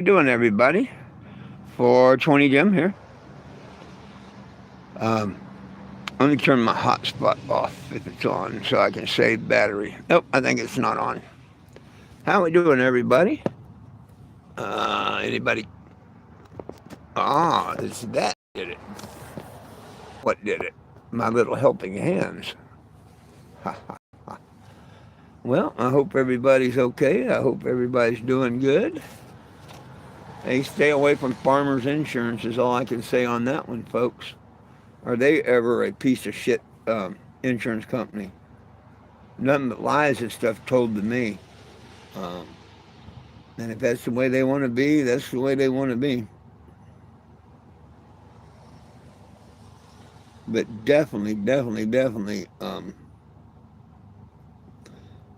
you doing, everybody? 420 Jim here. Um, Let me turn my hotspot off if it's on so I can save battery. Nope, I think it's not on. How we doing, everybody? Anybody? Ah, it's that did it. What did it? My little helping hands. Well, I hope everybody's okay. I hope everybody's doing good. Hey, stay away from Farmers Insurance is all I can say on that one, folks. Are they ever a piece of shit insurance company? Nothing but lies and stuff told to me. Um, and if that's the way they want to be, that's the way they want to be. But definitely, nothing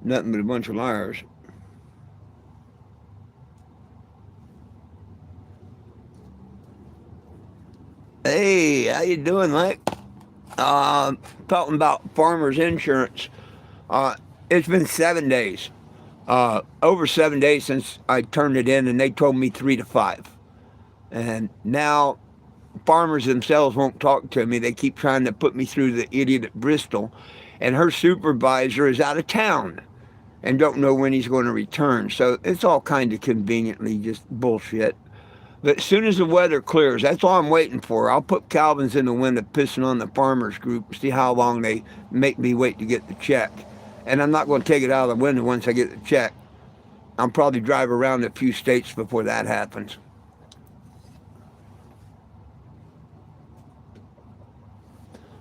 but a bunch of liars. Hey, how you doing, Mike? Talking about farmers insurance. Uh, it's been 7 days. Over 7 days since I turned it in, and they told me 3 to 5. And now farmers themselves won't talk to me. They keep trying to put me through the idiot at Bristol, and her supervisor is out of town and don't know when he's going to return. So it's all kind of conveniently just bullshit. But as soon as the weather clears, that's all I'm waiting for. I'll put Calvins in the window pissing on the farmers group, see how long they make me wait to get the check. And I'm not going to take it out of the window once I get the check. I'll probably drive around a few states before that happens.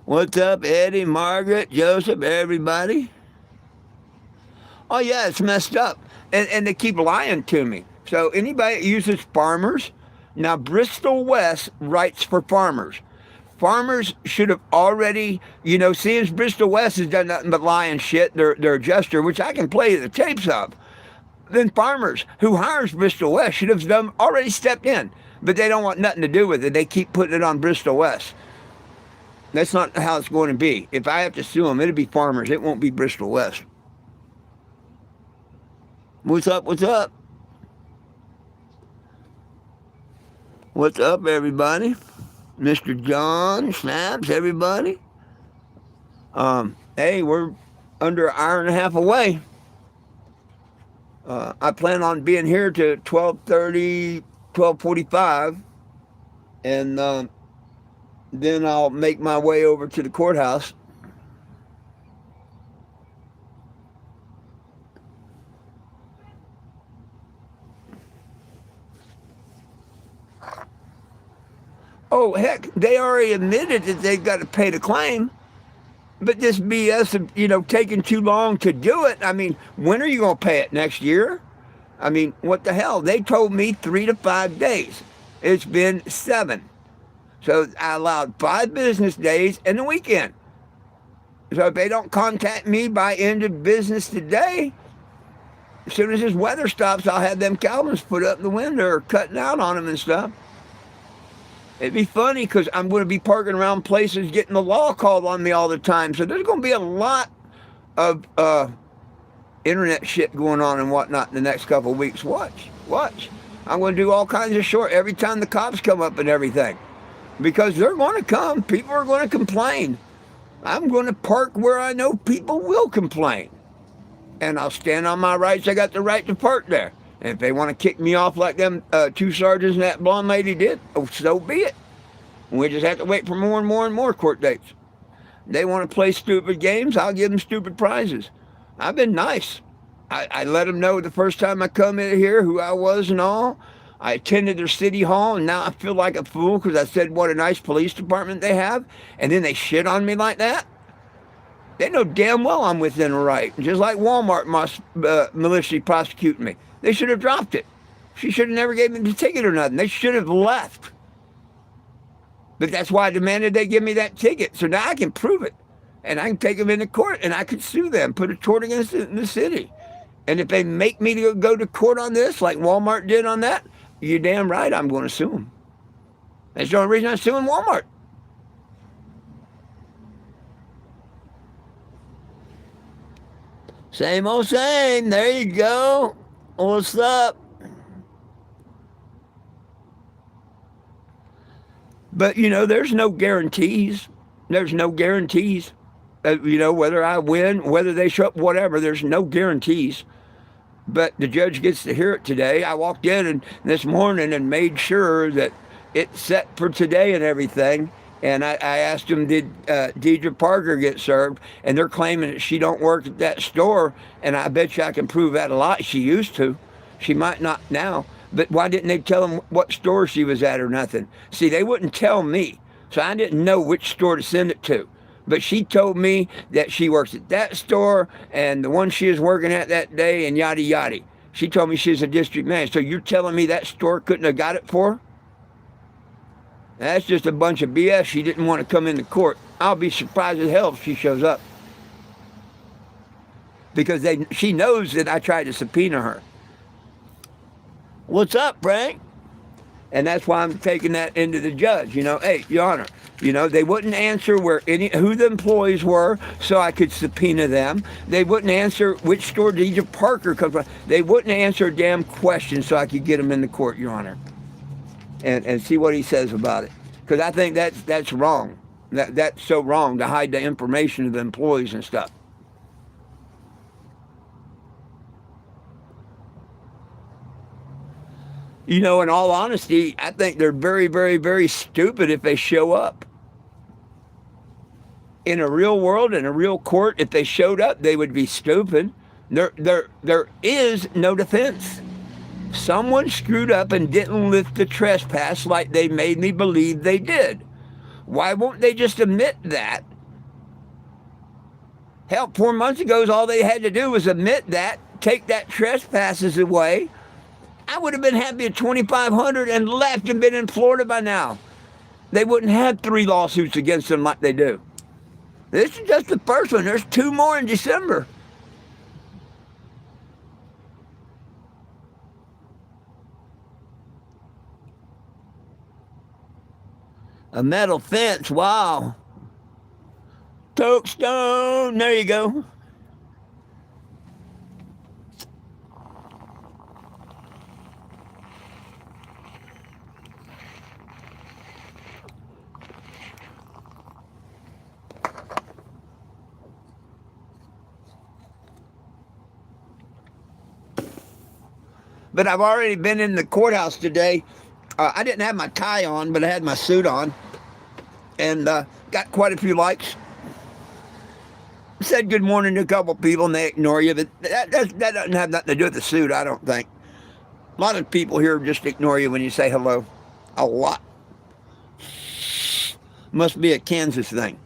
What's up, Eddie, Margaret, Joseph, everybody? Oh, yeah, it's messed up. And they keep lying to me. So anybody that uses farmers, now Bristol West writes for farmers. Farmers should have already, seeing as Bristol West has done nothing but lie and shit, their adjuster, which I can play the tapes of, then farmers who hires Bristol West should have done, already stepped in. But they don't want nothing to do with it. They keep putting it on Bristol West. That's not how it's going to be. If I have to sue them, it'll be farmers. It won't be Bristol West. What's up? What's up? What's up, everybody? Mr. John, Snaps, everybody. Hey, we're under an hour and a half away. I plan on being here to 12:30, 12:45, and then I'll make my way over to the courthouse. Oh, heck, they already admitted that they've got to pay the claim. But this BS of, taking too long to do it, I mean, when are you going to pay it? Next year? I mean, what the hell? They told me 3 to 5 days. It's been 7. So I allowed 5 business days and a weekend. So if they don't contact me by end of business today, as soon as this weather stops, I'll have them Calvins put up the window or cutting out on them and stuff. It'd be funny because I'm going to be parking around places getting the law called on me all the time. So there's going to be a lot of internet shit going on and whatnot in the next couple of weeks. Watch. I'm going to do all kinds of short every time the cops come up and everything. Because they're going to come. People are going to complain. I'm going to park where I know people will complain. And I'll stand on my rights. I got the right to park there. And if they want to kick me off like them 2 sergeants and that blonde lady did, oh, so be it. We just have to wait for more and more and more court dates. They want to play stupid games, I'll give them stupid prizes. I've been nice. I let them know the first time I come in here who I was and all. I attended their city hall, and now I feel like a fool because I said what a nice police department they have, and then they shit on me like that. They know damn well I'm within the right. Just like Walmart maliciously prosecuting me. They should have dropped it. She should have never gave me the ticket or nothing. They should have left. But that's why I demanded they give me that ticket. So now I can prove it. And I can take them into court and I could sue them, put a tort against it in the city. And if they make me to go to court on this, like Walmart did on that, you're damn right I'm going to sue them. That's the only reason I'm suing Walmart. Same old same. There you go. What's up? But, there's no guarantees. There's no guarantees. Whether I win, whether they show up, whatever, there's no guarantees. But the judge gets to hear it today. I walked in this morning and made sure that it's set for today and everything. And I asked them, did Deidre Parker get served? And they're claiming that she don't work at that store. And I bet you I can prove that a lot. She used to. She might not now. But why didn't they tell them what store she was at or nothing? See, they wouldn't tell me. So I didn't know which store to send it to. But she told me that she works at that store and the one she was working at that day and yada yada. She told me she's a district manager. So you're telling me that store couldn't have got it for her? That's just a bunch of BS. She didn't want to come into court. I'll be surprised as hell if she shows up. Because she knows that I tried to subpoena her. What's up, Frank? And that's why I'm taking that into the judge. Hey, Your Honor, they wouldn't answer who the employees were so I could subpoena them. They wouldn't answer which store Deidre Parker comes from. They wouldn't answer a damn question so I could get them in the court, Your Honor, and see what he says about it. Because I think that's wrong. That's so wrong to hide the information of the employees and stuff. In all honesty, I think they're very, very, very stupid if they show up. In a real world, in a real court, if they showed up, they would be stupid. There is no defense. Someone screwed up and didn't lift the trespass like they made me believe they did. Why won't they just admit that? Hell, 4 months ago, all they had to do was admit that, take that trespasses away. I would have been happy at 2,500 and left and been in Florida by now. They wouldn't have 3 lawsuits against them like they do. This is just the first one. There's 2 more in December. A metal fence, wow. Toadstone, there you go. But I've already been in the courthouse today. I didn't have my tie on, but I had my suit on. And got quite a few likes. Said good morning to a couple people, and they ignore you. But that doesn't have nothing to do with the suit, I don't think. A lot of people here just ignore you when you say hello. A lot. Must be a Kansas thing.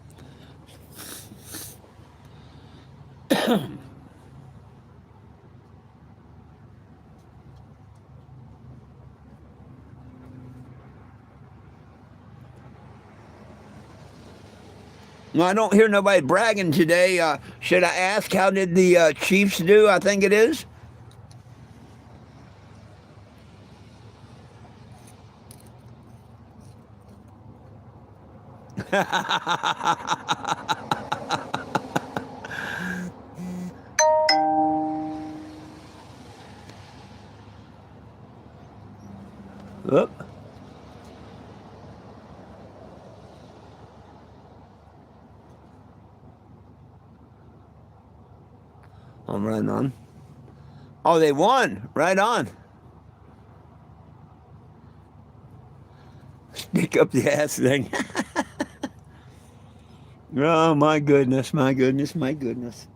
Well, I don't hear nobody bragging today. Should I ask, how did the Chiefs do? I think it is. Oop. I'm right on. Oh, they won. Right on. Stick up the ass thing. Oh, my goodness, my goodness, my goodness.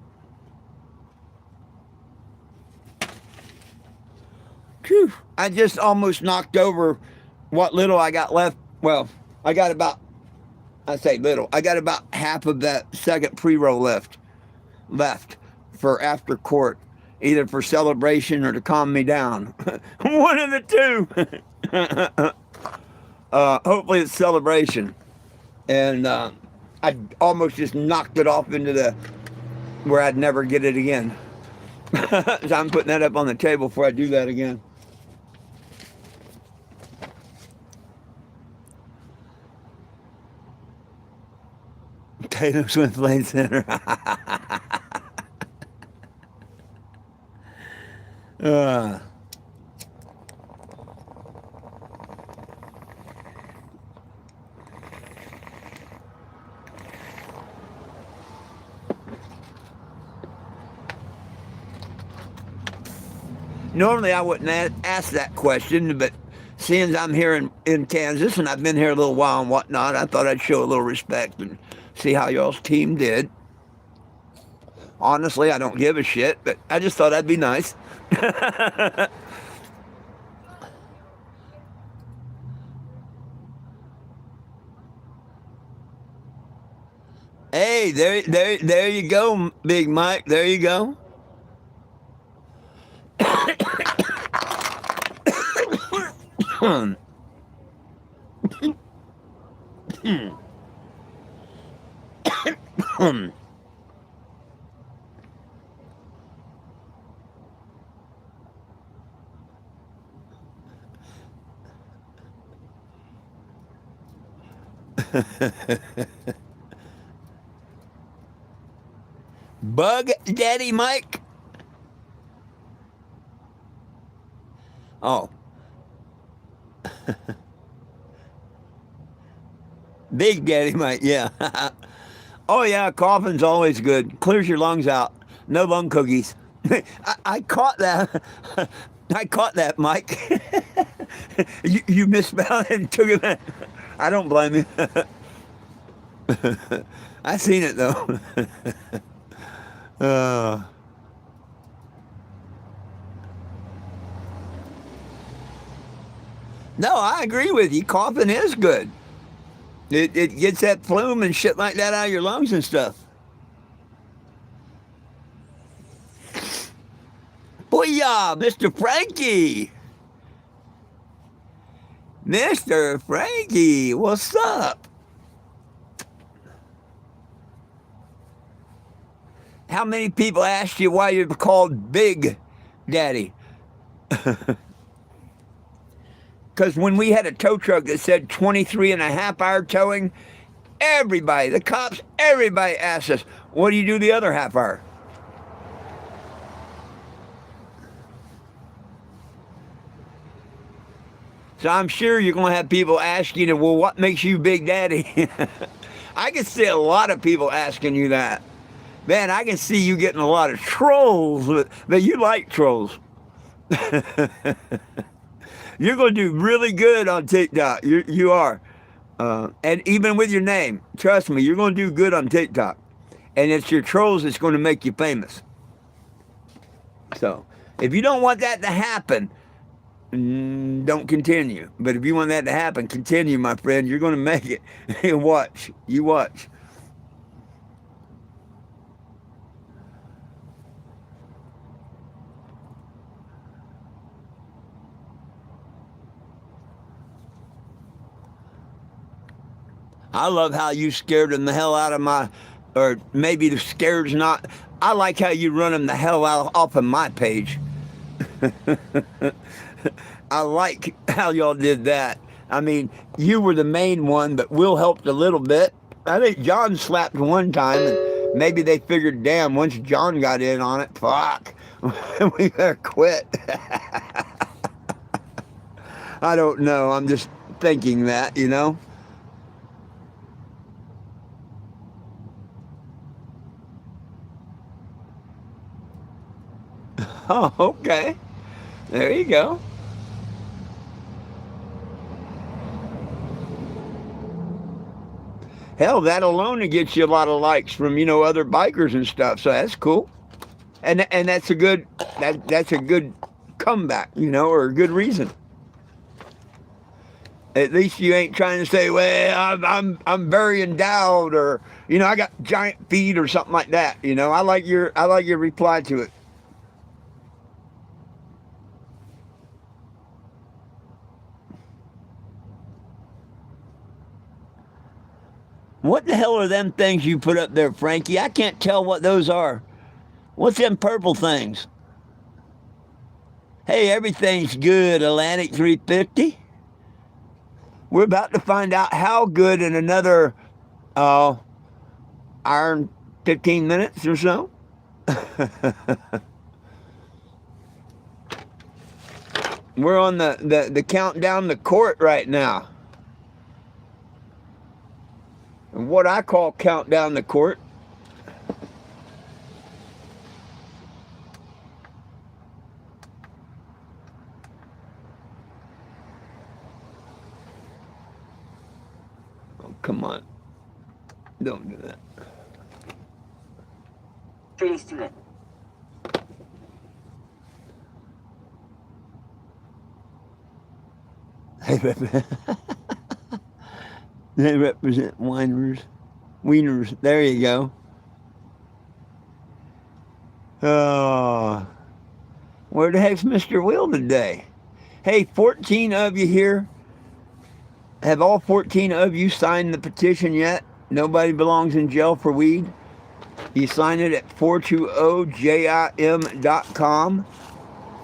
Whew. I just almost knocked over what little I got left. Well, I got about, I say little, I got about half of that second pre-roll left for after court, either for celebration or to calm me down. One of the two. Hopefully it's celebration. And I almost just knocked it off into where I'd never get it again. So I'm putting that up on the table before I do that again. Taylor Swift Lane Center. normally I wouldn't ask that question, but seeing as I'm here in Kansas and I've been here a little while and whatnot, I thought I'd show a little respect and see how y'all's team did. Honestly, I don't give a shit, but I just thought that'd be nice. Hey, there you go, Big Mike. There you go. Bug Daddy Mike. Oh, Big Daddy Mike. Yeah. Oh yeah, coughing's always good. Clears your lungs out. No lung cookies. I caught that. I caught that, Mike. You misspelled it and took it. I don't blame you. I seen it though. Uh, no, I agree with you. Coughing is good. It gets that plume and shit like that out of your lungs and stuff. Booyah, Mr. Frankie. Mr. Frankie, what's up? How many people asked you why you're called Big Daddy? Because when we had a tow truck that said 23 and a half hour towing, everybody, the cops, everybody asked us, what do you do the other half hour? So I'm sure you're going to have people asking you, well, what makes you Big Daddy? I can see a lot of people asking you that. Man, I can see you getting a lot of trolls, but you like trolls. You're going to do really good on TikTok. You are. And even with your name, trust me, you're going to do good on TikTok. And it's your trolls that's going to make you famous. So if you don't want that to happen, don't continue. But if you want that to happen, continue, my friend. You're going to make it. Watch. You watch. I love how you scared them the hell out of my, or maybe the scared's not. I like how you run them the hell out off of my page. I like how y'all did that. I mean, you were the main one, but Will helped a little bit. I think John slapped one time, and maybe they figured, damn, once John got in on it, fuck, we better quit. I don't know. I'm just thinking that, you know? Oh, okay. There you go. Hell, that alone gets you a lot of likes from, other bikers and stuff. So that's cool. And that's a good that's a good comeback, or a good reason. At least you ain't trying to say, well, I'm very endowed, or I got giant feet or something like that. I like your reply to it. What the hell are them things you put up there, Frankie? I can't tell what those are. What's them purple things? Hey, everything's good, Atlantic 350. We're about to find out how good in another uh, hour and 15 minutes or so. We're on the countdown to court right now. And what I call countdown to court. Come on. Don't do that. Paste it. They represent wieners. There you go. Oh, where the heck's Mr. Will today? Hey, 14 of you here. Have all 14 of you signed the petition yet? Nobody belongs in jail for weed. You sign it at 420jim.com.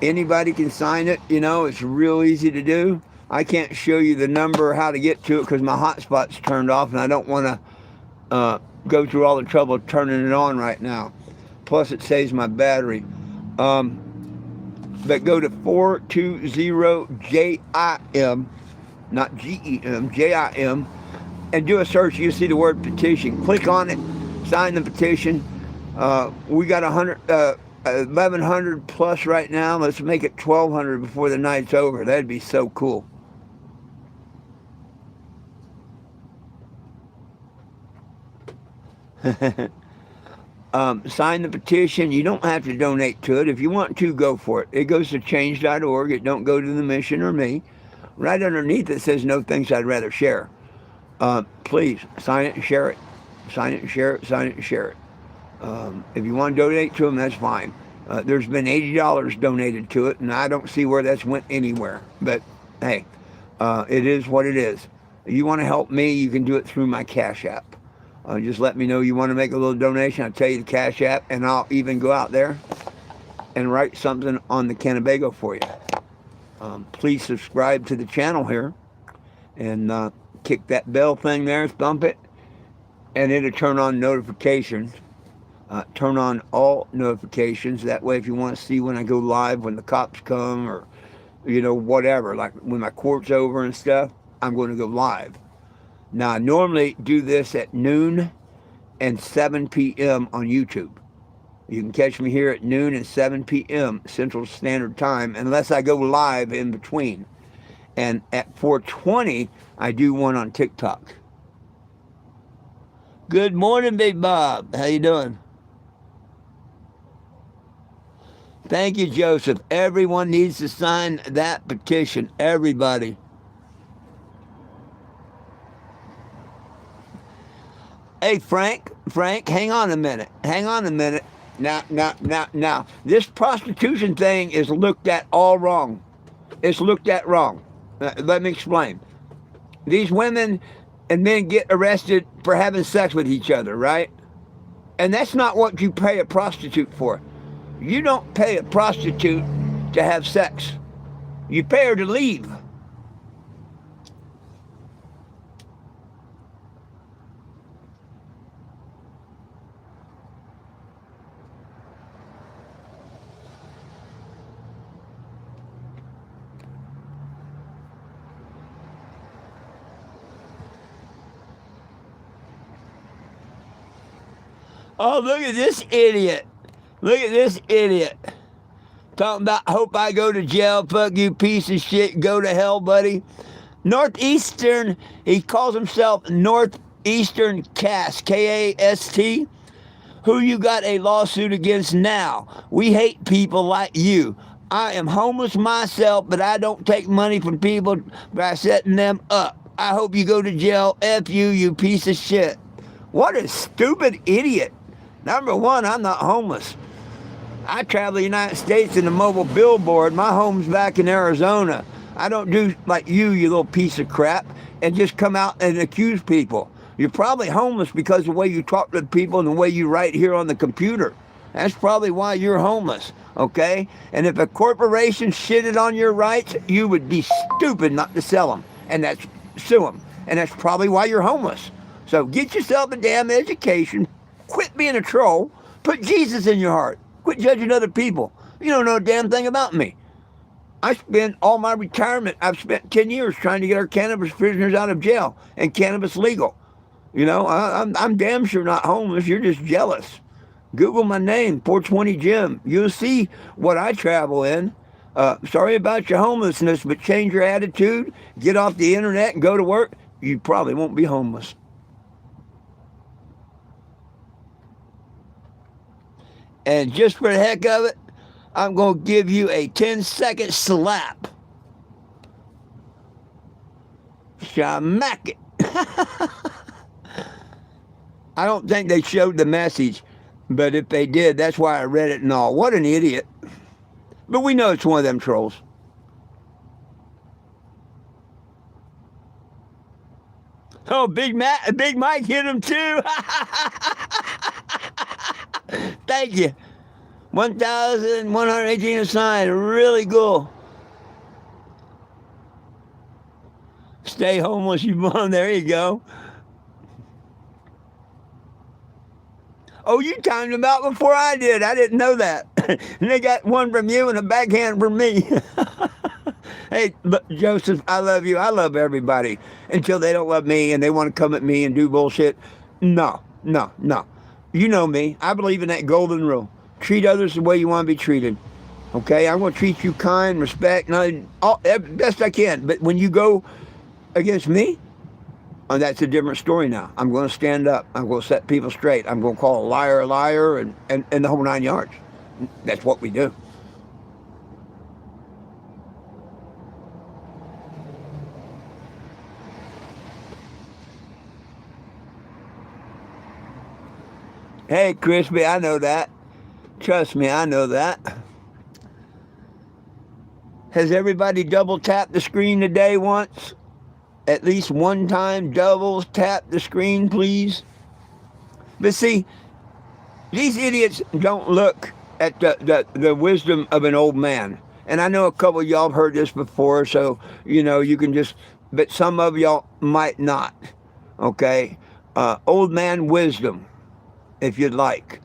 Anybody can sign it. You know, it's real easy to do. I can't show you the number or how to get to it because my hotspot's turned off and I don't want to go through all the trouble turning it on right now. Plus, it saves my battery. But go to 420jim, not GEM, JIM, and do a search. You see the word petition. Click on it, sign the petition. We got 1,100 plus right now. Let's make it 1,200 before the night's over. That'd be so cool. Sign the petition. You don't have to donate to it. If you want to, go for it. It goes to change.org. It don't go to the mission or me. Right underneath it says no things I'd rather share. Please sign it and share it. Sign it and share it. Sign it and share it. If you want to donate to them, that's fine. There's been $80 donated to it, and I don't see where that's went anywhere. But hey, it is what it is. If you want to help me, you can do it through my Cash App. Just let me know you want to make a little donation. I'll tell you the Cash App, and I'll even go out there and write something on the Kennebago for you. Please subscribe to the channel here and kick that bell thing there, thump it, and it'll turn on notifications. Turn on all notifications. That way, if you want to see when I go live, when the cops come, or whatever, like when my court's over and stuff, I'm going to go live. Now, I normally do this at noon and 7 p.m. on YouTube. You can catch me here at noon and 7 p.m. Central Standard Time, unless I go live in between. And at 4:20, I do one on TikTok. Good morning, Big Bob. How you doing? Thank you, Joseph. Everyone needs to sign that petition. Everybody. Hey, Frank, hang on a minute. Now. This prostitution thing is looked at all wrong. It's looked at wrong. Let me explain. These women and men get arrested for having sex with each other, right? And that's not what you pay a prostitute for. You don't pay a prostitute to have sex. You pay her to leave. Oh, look at this idiot. Look at this idiot. Talking about, hope I go to jail. Fuck you, piece of shit. Go to hell, buddy. Northeastern, he calls himself Northeastern Cast, K-A-S-T. Who you got a lawsuit against now? We hate people like you. I am homeless myself, but I don't take money from people by setting them up. I hope you go to jail. F you, you piece of shit. What a stupid idiot. Number one, I'm not homeless. I travel the United States in a mobile billboard. My home's back in Arizona. I don't do like you little piece of crap, and just come out and accuse people. You're probably homeless because of the way you talk to people and the way you write here on the computer. That's probably why you're homeless, okay? And if a corporation shitted on your rights, you would be stupid not to sell them, and that's sue them. And that's probably why you're homeless. So get yourself a damn education. Quit being a troll. Put Jesus in your heart. Quit judging other people. You don't know a damn thing about me. I spent all my retirement, I've spent 10 years trying to get our cannabis prisoners out of jail and cannabis legal. I'm damn sure not homeless. You're just jealous. Google my name, 420 Jim. You'll see what I travel in. Sorry about your homelessness, but change your attitude, get off the internet and go to work. You probably won't be homeless. And just for the heck of it, I'm going to give you a 10-second slap. Shamack it. I don't think they showed the message, but if they did, that's why I read it and all. What an idiot. But we know it's one of them trolls. Oh, Big Mike hit him too. Thank you. 1,118 assigned. Really cool. Stay homeless, you bum. There you go. Oh, you timed them out before I did. I didn't know that. And they got one from you and a backhand from me. Hey, Joseph, I love you. I love everybody until they don't love me and they want to come at me and do bullshit. No, no, no. You know me. I believe in that golden rule. Treat others the way you want to be treated. Okay? I'm going to treat you kind, respect, and all, best I can. But when you go against me, that's a different story now. I'm going to stand up. I'm going to set people straight. I'm going to call a liar, and the whole 9 yards. That's what we do. Hey, Crispy, I know that. Trust me, I know that. Has everybody double tapped the screen today once? At least one time, double tap the screen, please. But see, these idiots don't look at the wisdom of an old man. And I know a couple of y'all have heard this before, so, you can just, but some of y'all might not, okay? Old man wisdom, if you'd like.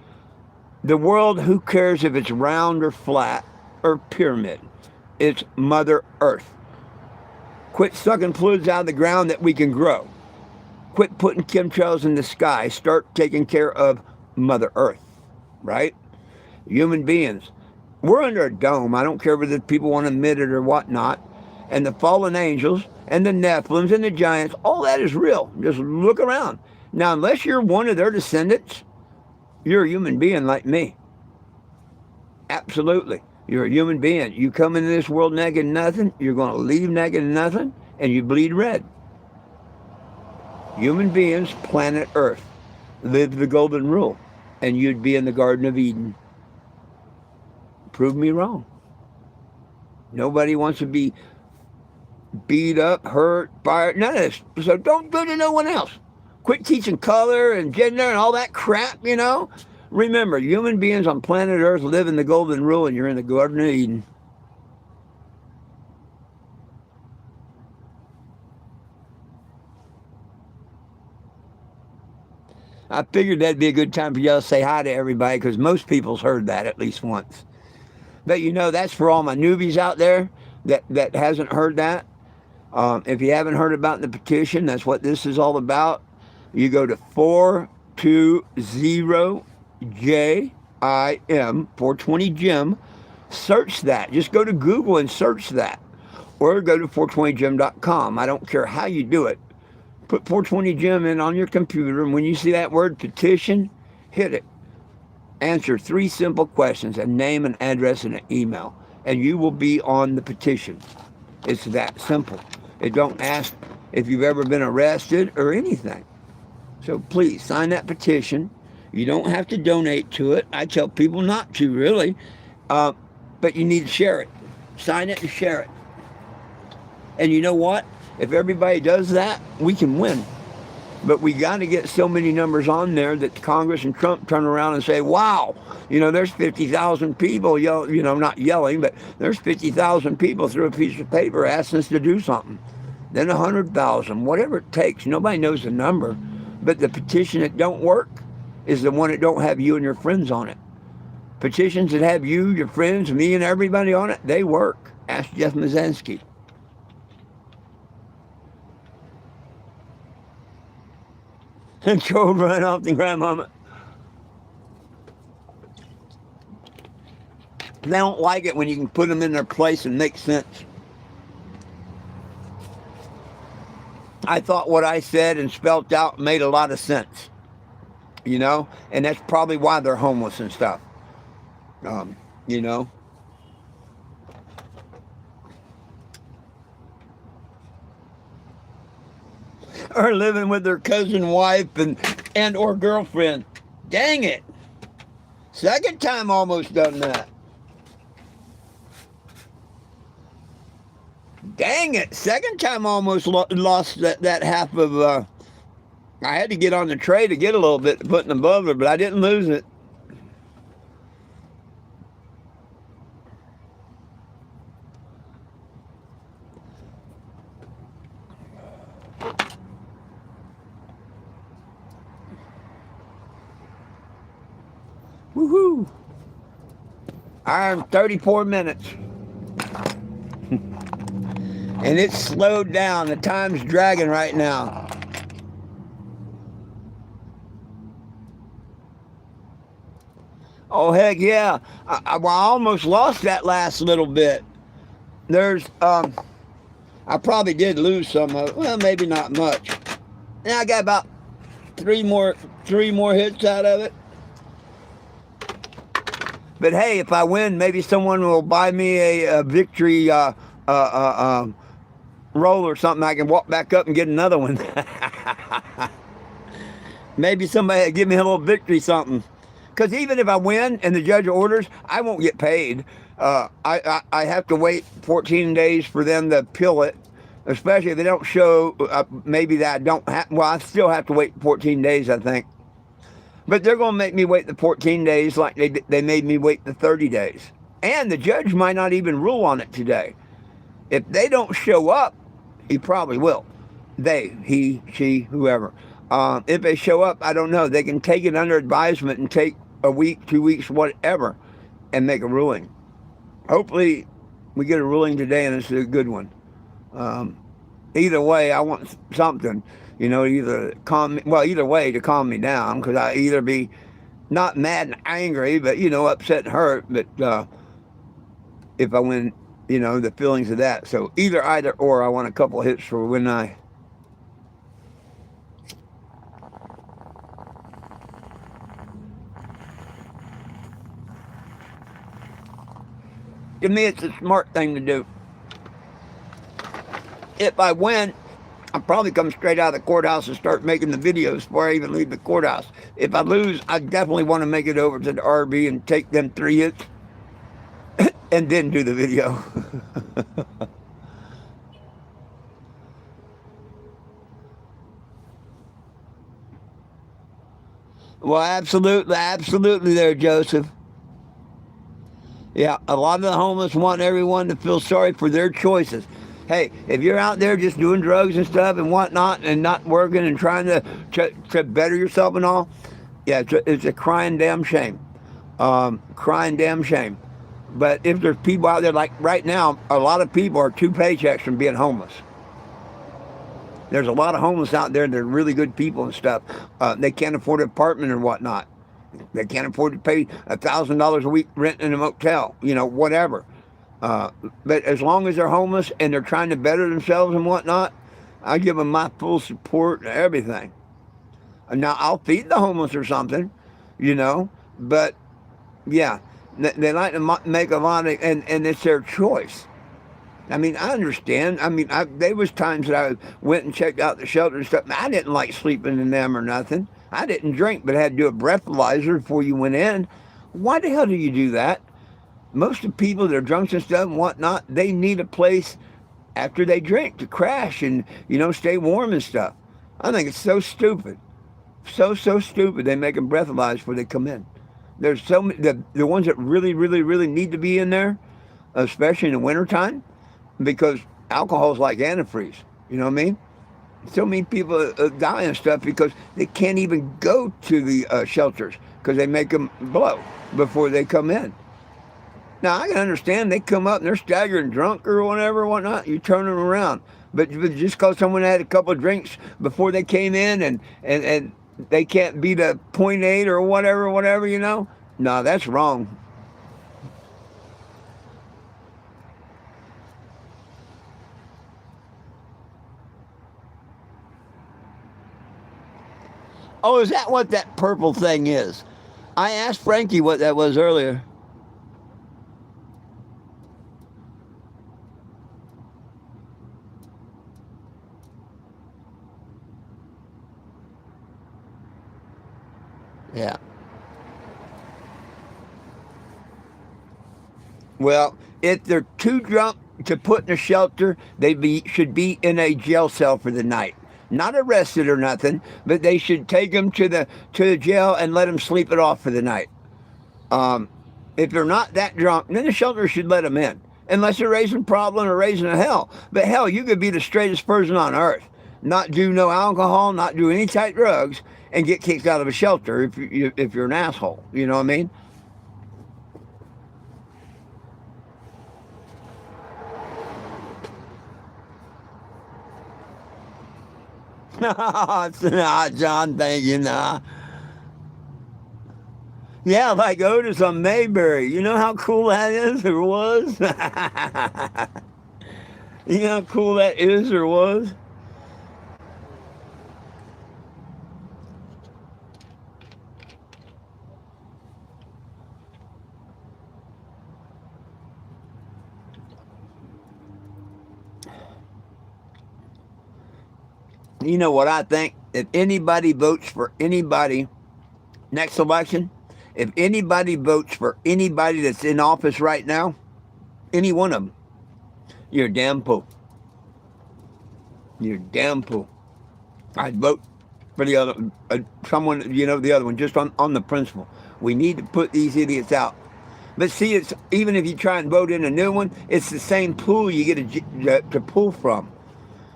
The world, who cares if it's round or flat or pyramid? It's Mother Earth. Quit sucking fluids out of the ground that we can grow. Quit putting chemtrails in the sky. Start taking care of Mother Earth, right? Human beings. We're under a dome. I don't care whether people want to admit it or whatnot. And the fallen angels and the Nephilims and the giants, all that is real. Just look around. Now, unless you're one of their descendants, you're a human being like me. Absolutely. You're a human being. You come into this world naked and nothing, you're going to leave naked and nothing, and you bleed red. Human beings, planet Earth, live the golden rule, and you'd be in the Garden of Eden. Prove me wrong. Nobody wants to be beat up, hurt, fired, none of this. So don't go to no one else. Quit teaching color and gender and all that crap, Remember, human beings on planet Earth live in the golden rule, and you're in the Garden of Eden. I figured that'd be a good time for y'all to say hi to everybody, because most people's heard that at least once. But that's for all my newbies out there that hasn't heard that. If you haven't heard about the petition, that's what this is all about. You go to 420JIM, 420Jim, search that. Just go to Google and search that. Or go to 420jim.com. I don't care how you do it. Put 420Jim in on your computer, and when you see that word petition, hit it. Answer 3 simple questions, a name, an address, and an email, and you will be on the petition. It's that simple. It don't ask if you've ever been arrested or anything. So please, sign that petition. You don't have to donate to it. I tell people not to, really. But you need to share it. Sign it and share it. And you know what? If everybody does that, we can win. But we got to get so many numbers on there that Congress and Trump turn around and say, wow, there's 50,000 people, not yelling, but there's 50,000 people through a piece of paper asking us to do something. Then 100,000, whatever it takes. Nobody knows the number. But the petition that don't work is the one that don't have you and your friends on it. Petitions that have you, your friends, me, and everybody on it, they work. Ask Jeff Mazinski. And Joe run off the grandmama. They don't like it when you can put them in their place and make sense. I thought what I said and spelt out made a lot of sense. And that's probably why they're homeless and stuff. You know, or living with their cousin wife and or girlfriend. Dang it. Second time almost done that. Dang it. Second time almost lost that half of. I had to get on the tray to get a little bit to put in the bubbler, but I didn't lose it. Woohoo. I'm 34 minutes. And it's slowed down. The time's dragging right now. Oh, heck yeah. I almost lost that last little bit. There's, I probably did lose some of it. Well, maybe not much. And I got about three more, three more hits out of it. But hey, if I win, maybe someone will buy me a victory roll or something. I can walk back up and get another one. Maybe somebody will give me a little victory something. Because even if I win and the judge orders, I won't get paid. I have to wait 14 days for them to appeal it, especially if they don't show maybe that I don't have. Well, I still have to wait 14 days, I think. But they're going to make me wait the 14 days like they made me wait the 30 days. And the judge might not even rule on it today. If they don't show up, he probably will. They, he, she, whoever. If they show up, I don't know. They can take it under advisement and take a week, 2 weeks, whatever, and make a ruling. Hopefully, we get a ruling today and it's a good one. Either way, I want something. You know, either calm me, well, either way to calm me down, because I either be not mad and angry, but, you know, upset and hurt. But if I win, you know, the feelings of that. So either or, I want a couple of hits for when I. To me, it's a smart thing to do. If I win, I'll probably come straight out of the courthouse and start making the videos before I even leave the courthouse. If I lose, I definitely want to make it over to the RV and take them 3 hits and then do the video. Well, absolutely, absolutely there, Joseph. Yeah, a lot of the homeless want everyone to feel sorry for their choices. Hey, if you're out there just doing drugs and stuff and whatnot and not working and trying to better yourself and all, yeah, it's a crying damn shame. Crying damn shame. But if there's people out there, like right now, a lot of people are 2 paychecks from being homeless. There's a lot of homeless out there that are really good people and stuff. They can't afford an apartment or whatnot. They can't afford to pay $1,000 a week rent in a motel, you know, whatever. But as long as they're homeless and they're trying to better themselves and whatnot, I give them my full support and everything. Now, I'll feed the homeless or something, you know, but yeah, they like to make a lot of, and it's their choice. I mean, I understand. I mean, there was times that I went and checked out the shelter and stuff. I didn't like sleeping in them or nothing. I didn't drink, but I had to do a breathalyzer before you went in. Why the hell do you do that? Most of the people that are drunks and stuff and whatnot, they need a place after they drink to crash and, you know, stay warm and stuff. I think it's so stupid. So stupid. They make them breathalyze before they come in. There's so many, the ones that really need to be in there, especially in the wintertime, because alcohol is like antifreeze. You know what I mean? So many people die and stuff because they can't even go to the shelters because they make them blow before they come in. Now, I can understand they come up and they're staggering drunk or whatever, whatnot. You turn them around. But just because someone had a couple of drinks before they came in and they can't beat a .8 or whatever, you know? No, that's wrong. Oh, is that what that purple thing is? I asked Frankie what that was earlier. Yeah. Well, if they're too drunk to put in a shelter, should be in a jail cell for the night. Not arrested or nothing, but they should take them to the jail and let them sleep it off for the night. Um, if they're not that drunk, then the shelter should let them in, unless they're raising problem or raising a hell. But hell, you could be the straightest person on earth, not do no alcohol, not do any type drugs, and get kicked out of a shelter if you're an asshole. You know what I mean? Nah, John, thank you. Nah. Yeah, like Otis on Mayberry. You know how cool that is or was? You know how cool that is or was? You know what I think? If anybody votes for anybody next election, if anybody votes for anybody that's in office right now, any one of them, you're a damn fool. You're a damn fool. I'd vote for the other, someone, the other one, just on the principle. We need to put these idiots out. But see, it's even if you try and vote in a new one, it's the same pool you get to pull from.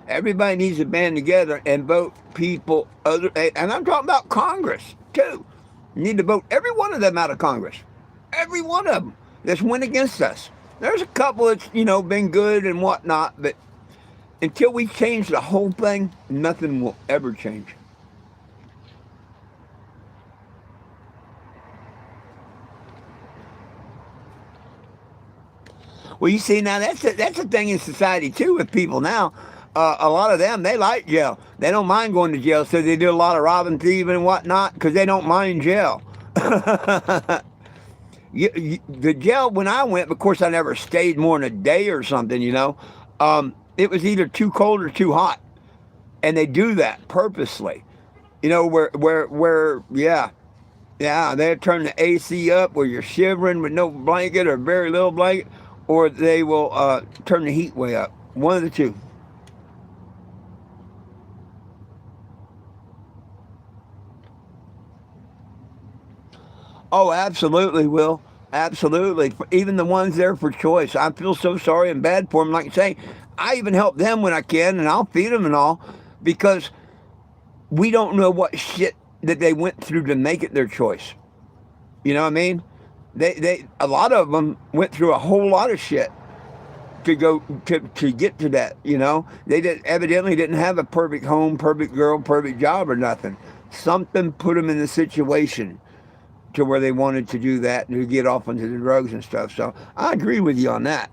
Everybody needs to band together and vote people other, and I'm talking about Congress too. You need to vote every one of them out of Congress. Every one of them that's went against us. There's a couple that's been good and whatnot, but until we change the whole thing, nothing will ever change. Well, you see, now that's a thing in society too with people now. A lot of them, they like jail. They don't mind going to jail, so they do a lot of robbing, thieving, and whatnot because they don't mind jail. The jail when I went, of course, I never stayed more than a day or something. It was either too cold or too hot, and they do that purposely. Yeah, yeah, they turn the AC up where you're shivering with no blanket or very little blanket, or they will turn the heat way up. One of the two. Oh, absolutely, Will. Absolutely. Even the ones there for choice. I feel so sorry and bad for them. Like I say, I even help them when I can, and I'll feed them and all, because we don't know what shit that they went through to make it their choice. You know what I mean? A lot of them went through a whole lot of shit to get to that. They evidently didn't have a perfect home, perfect girl, perfect job, or nothing. Something put them in the situation to where they wanted to do that and to get off into the drugs and stuff. So I agree with you on that,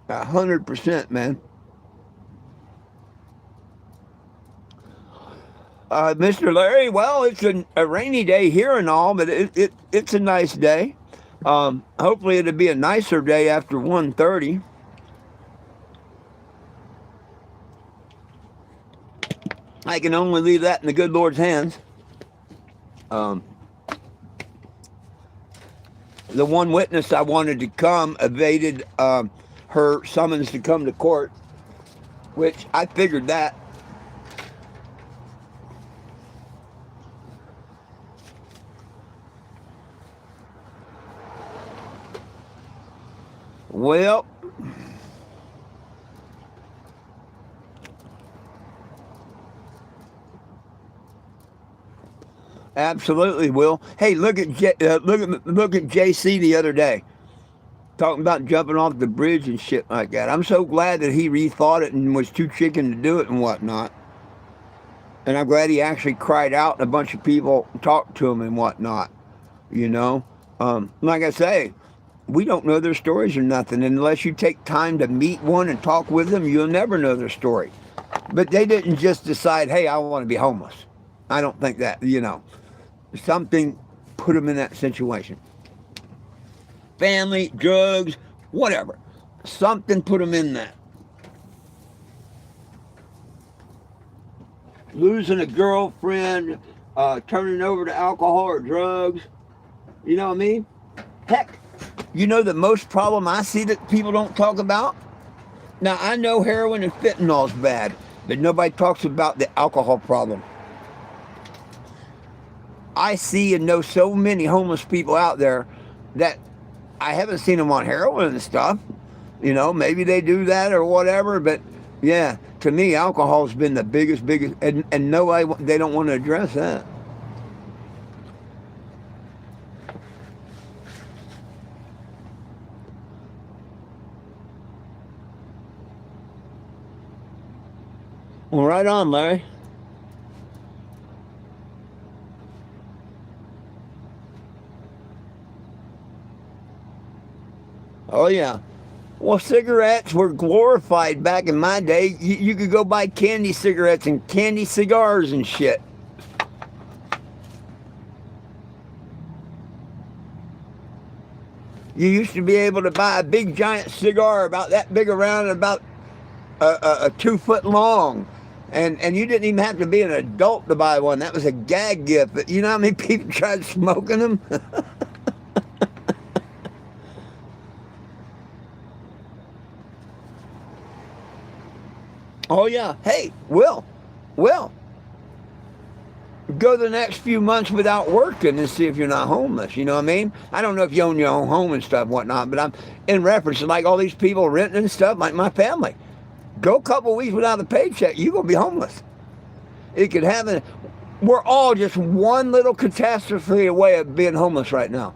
100%, man. Mr. Larry, well, it's a rainy day here and all, but it's a nice day. Hopefully it'll be a nicer day after 1:30. I can only leave that in the good Lord's hands. Um, the one witness I wanted to come evaded her summons to come to court, which I figured that. Well, absolutely, Will. Hey, look at JC the other day talking about jumping off the bridge and shit like that. I'm so glad that he rethought it and was too chicken to do it and whatnot. And I'm glad he actually cried out and a bunch of people talked to him and whatnot. You know, like I say, we don't know their stories or nothing. And unless you take time to meet one and talk with them, you'll never know their story. But they didn't just decide, hey, I want to be homeless. I don't think that. Something put them in that situation. Family, drugs, whatever. Something put them in that. Losing a girlfriend, turning over to alcohol or drugs. You know what I mean? Heck, you know the most problem I see that people don't talk about? Now, I know heroin and fentanyl is bad, but nobody talks about the alcohol problem. I see and know so many homeless people out there that I haven't seen them on heroin and stuff. You know, maybe they do that or whatever, but yeah, to me, alcohol's been the biggest, and nobody, they don't want to address that. Well, right on, Larry. Oh, yeah. Well, cigarettes were glorified back in my day. You could go buy candy cigarettes and candy cigars and shit. You used to be able to buy a big giant cigar about that big around and about a 2 foot long. And you didn't even have to be an adult to buy one. That was a gag gift. But you know how many people tried smoking them? Oh, yeah. Hey, Will, go the next few months without working and see if you're not homeless. You know what I mean? I don't know if you own your own home and stuff and whatnot, but I'm in reference to like all these people renting and stuff, like my family. Go a couple weeks without a paycheck, you're going to be homeless. It could happen. We're all just one little catastrophe away of being homeless right now.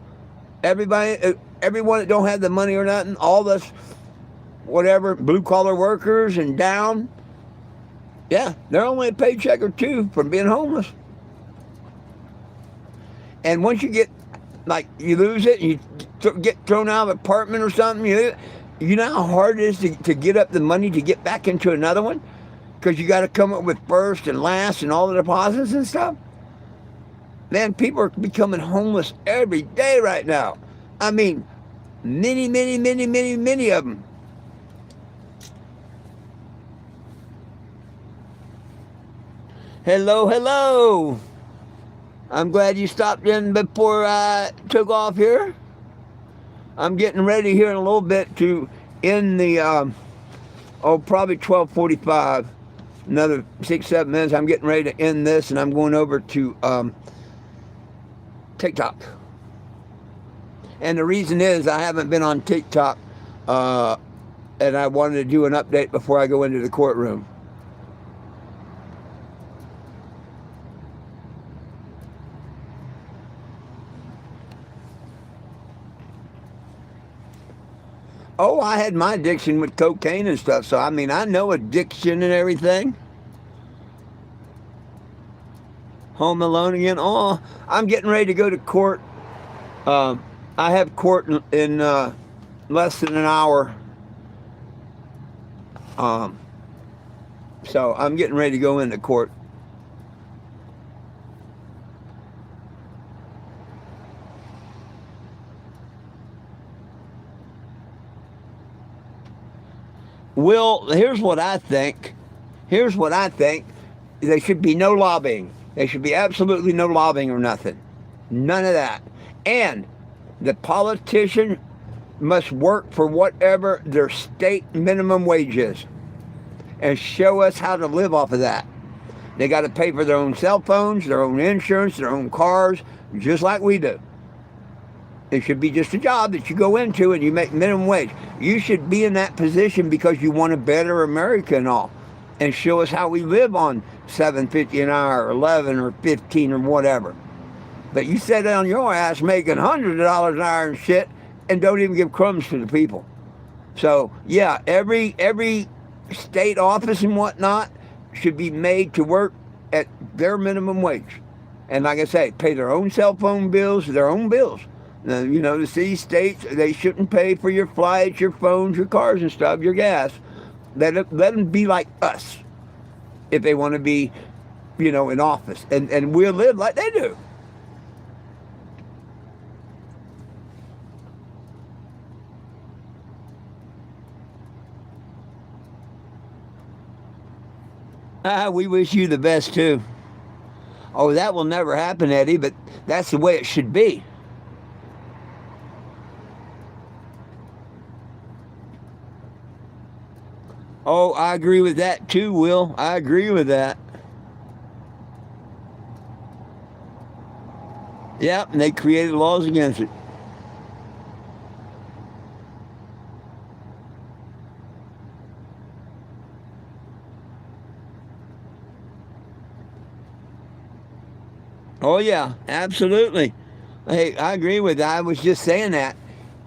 Everybody, everyone that don't have the money or nothing, all this, whatever, blue collar workers and down, yeah, they're only a paycheck or two from being homeless. And once you get, like, you lose it and you get thrown out of an apartment or something, you know how hard it is to get up the money to get back into another one? Because you got to come up with first and last and all the deposits and stuff. Man, people are becoming homeless every day right now. I mean, many of them. Hello, hello. I'm glad you stopped in before I took off here. I'm getting ready here in a little bit to end the, probably 12:45. Another 6, 7 minutes. I'm getting ready to end this, and I'm going over to TikTok. And the reason is I haven't been on TikTok, and I wanted to do an update before I go into the courtroom. Oh, I had my addiction with cocaine and stuff, so I mean, I know addiction and everything. Home alone again. Oh, I'm getting ready to go to court. I have court in less than an hour. Um, so I'm getting ready to go into court. Well, here's what I think. Here's what I think. There should be no lobbying. There should be absolutely no lobbying or nothing. None of that. And the politician must work for whatever their state minimum wage is and show us how to live off of that. They got to pay for their own cell phones, their own insurance, their own cars, just like we do. It should be just a job that you go into and you make minimum wage. You should be in that position because you want a better America and all, and show us how we live on 7.50 an hour, or 11 or 15 or whatever. But you sit on your ass making $100 an hour and shit, and don't even give crumbs to the people. So yeah, every state office and whatnot should be made to work at their minimum wage, and like I say, pay their own cell phone bills, their own bills. You know, the city states, they shouldn't pay for your flights, your phones, your cars and stuff, your gas. Let them be like us if they want to be, in office. And we'll live like they do. We wish you the best too. Oh, that will never happen, Eddie, but that's the way it should be. Oh, I agree with that too, Will. I agree with that. Yep, and they created laws against it. Oh yeah, absolutely. Hey, I agree with that. I was just saying that.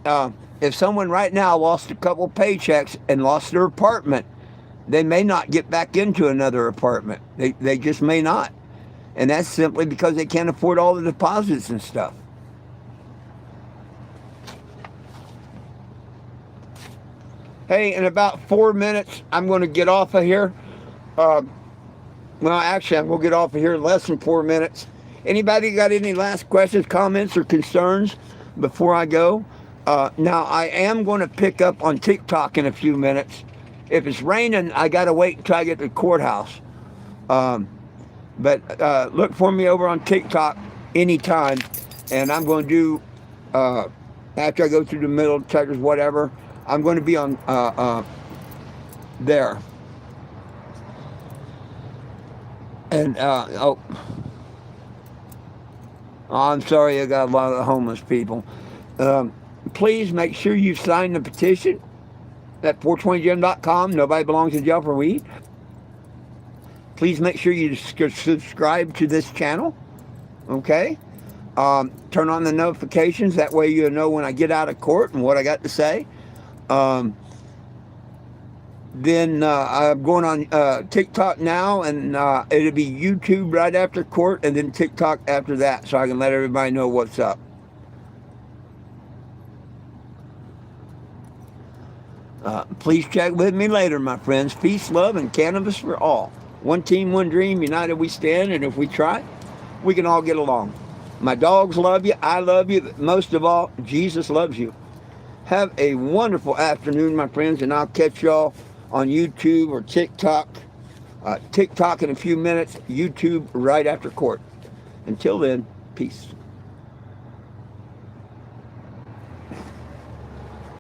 Uh, if someone right now lost a couple paychecks and lost their apartment, they may not get back into another apartment. They just may not. And that's simply because they can't afford all the deposits and stuff. Hey, in about 4 minutes, I'm going to get off of here. Uh, well, actually, I'm going to get off of here in less than 4 minutes. Anybody got any last questions, comments, or concerns before I go? Now, I am going to pick up on TikTok in a few minutes. If it's raining, I got to wait until I get to the courthouse. Um, but look for me over on TikTok anytime. And I'm going to do, after I go through the middle detectors, whatever, I'm going to be on there. And, I'm sorry, I got a lot of homeless people. Um, Please make sure you sign the petition at 420gem.com. Nobody belongs in jail for weed. Please make sure you subscribe to this channel. Okay? Turn on the notifications. That way you'll know when I get out of court and what I got to say. Um, then I'm going on TikTok now, and it'll be YouTube right after court, and then TikTok after that, so I can let everybody know what's up. Please check with me later, my friends. Peace, love, and cannabis for all. One team, one dream, united we stand, and if we try, we can all get along. My dogs love you. I love you. Most of all, Jesus loves you. Have a wonderful afternoon, my friends, and I'll catch y'all on YouTube or TikTok. TikTok in a few minutes, YouTube right after court. Until then, peace.